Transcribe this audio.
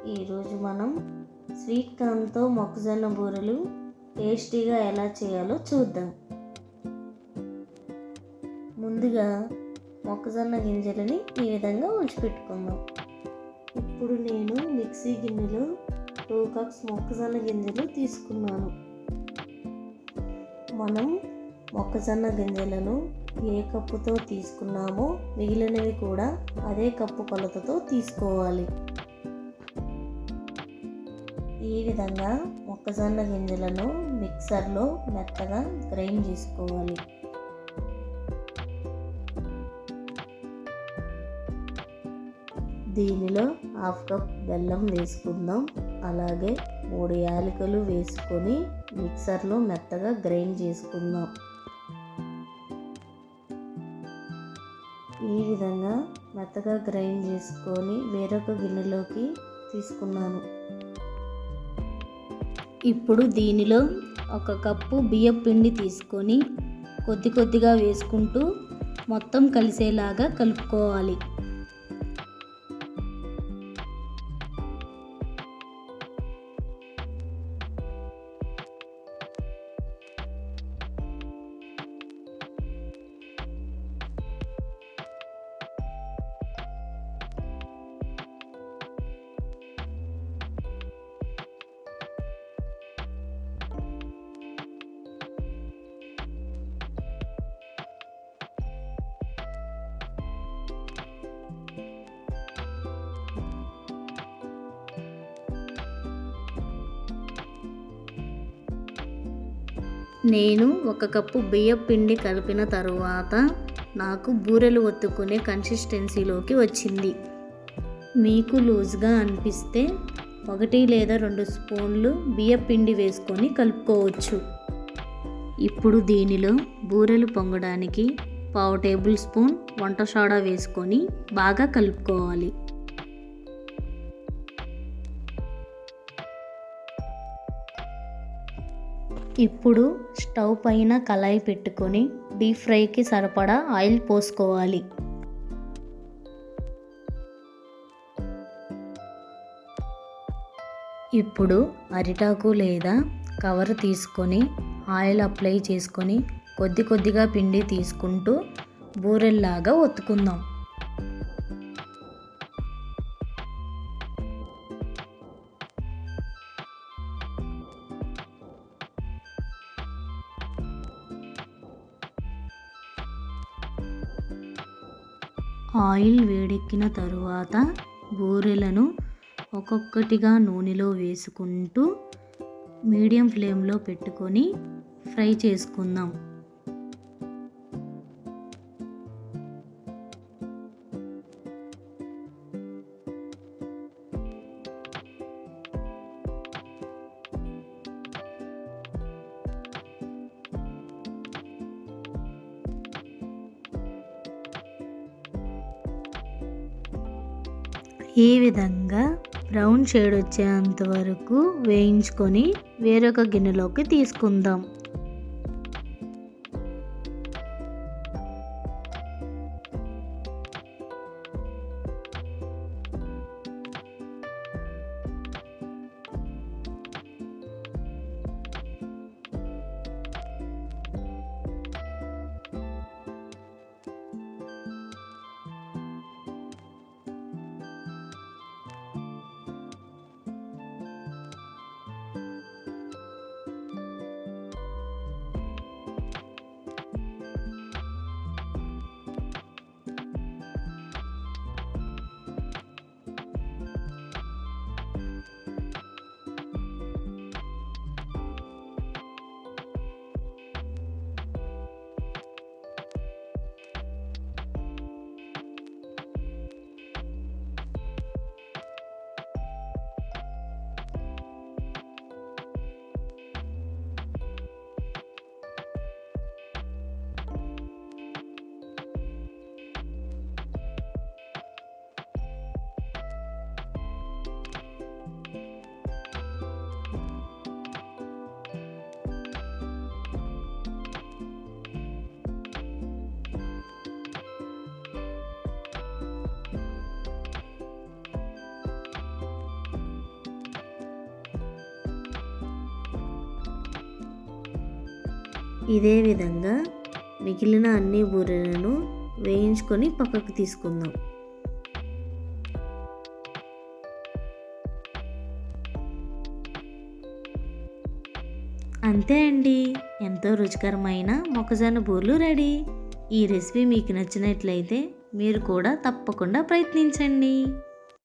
ఈరోజు మనం స్వీట్ కార్న్తో మొక్కజొన్న బూరెలు టేస్టీగా ఎలా చేయాలో చూద్దాం. ముందుగా మొక్కజొన్న గింజలని ఈ విధంగా ఉంచిపెట్టుకుందాం. ఇప్పుడు నేను మిక్సీ గిన్నెలో 2 కప్స్ మొక్కజొన్న గింజలు తీసుకున్నాను. మనం మొక్కజొన్న గింజలను ఏ కప్పుతో తీసుకున్నామో మిగిలినవి కూడా అదే కప్పు కొలతతో తీసుకోవాలి. ఈ విధంగా మొక్కజొన్న గింజలను మిక్సర్లో మెత్తగా గ్రైండ్ చేసుకోవాలి. దీనిలో 1/2 కప్ బెల్లం వేసుకుందాం. అలాగే 3 యాలకులు వేసుకొని మిక్సర్లో మెత్తగా గ్రైండ్ చేసుకుందాం. ఈ విధంగా మెత్తగా గ్రైండ్ చేసుకొని వేరొక గిన్నెలోకి తీసుకున్నాను. ఇప్పుడు దీనిలో 1 కప్పు బియ్యం పిండి తీసుకొని కొద్దిగా వేసుకుంటూ మొత్తం కలిసేలాగా కలుపుకోవాలి. నేను 1 కప్పు బియ్యం పిండి కలిపిన తరువాత నాకు బూరెలు ఒత్తుకునే కన్సిస్టెన్సీలోకి వచ్చింది. మీకు లూజ్గా అనిపిస్తే 1 లేదా 2 స్పూన్లు బియ్యం పిండి వేసుకొని కలుపుకోవచ్చు. ఇప్పుడు దీనిలో బూరెలు పొంగడానికి 1/2 టేబుల్ స్పూన్ వంట సోడా వేసుకొని బాగా కలుపుకోవాలి. ఇప్పుడు స్టవ్ పైన కళాయి పెట్టుకొని డీప్ ఫ్రైకి సరిపడా ఆయిల్ పోసుకోవాలి. ఇప్పుడు అరిటాకు లేదా కవర్ తీసుకొని ఆయిల్ అప్లై చేసుకొని కొద్దిగా పిండి తీసుకుంటూ బూరెల్లాగా ఒత్తుకుందాం. ఆయిల్ వేడెక్కిన తరువాత బూరెలను ఒక్కొక్కటిగా నూనెలో వేసుకుంటూ మీడియం ఫ్లేమ్లో పెట్టుకొని ఫ్రై చేసుకుందాం. ఈ విధంగా బ్రౌన్ షేడ్ వచ్చేంత వరకు వేయించుకొని వేరొక గిన్నెలోకి తీసుకుందాం. ఇదే విధంగా మిగిలిన అన్ని బూరెలను వేయించుకొని పక్కకు తీసుకుందాం. అంతే అండి, ఎంతో రుచికరమైన మొక్కజొన్న బూరెలు రెడీ. ఈ రెసిపీ మీకు నచ్చినట్లయితే మీరు కూడా తప్పకుండా ప్రయత్నించండి.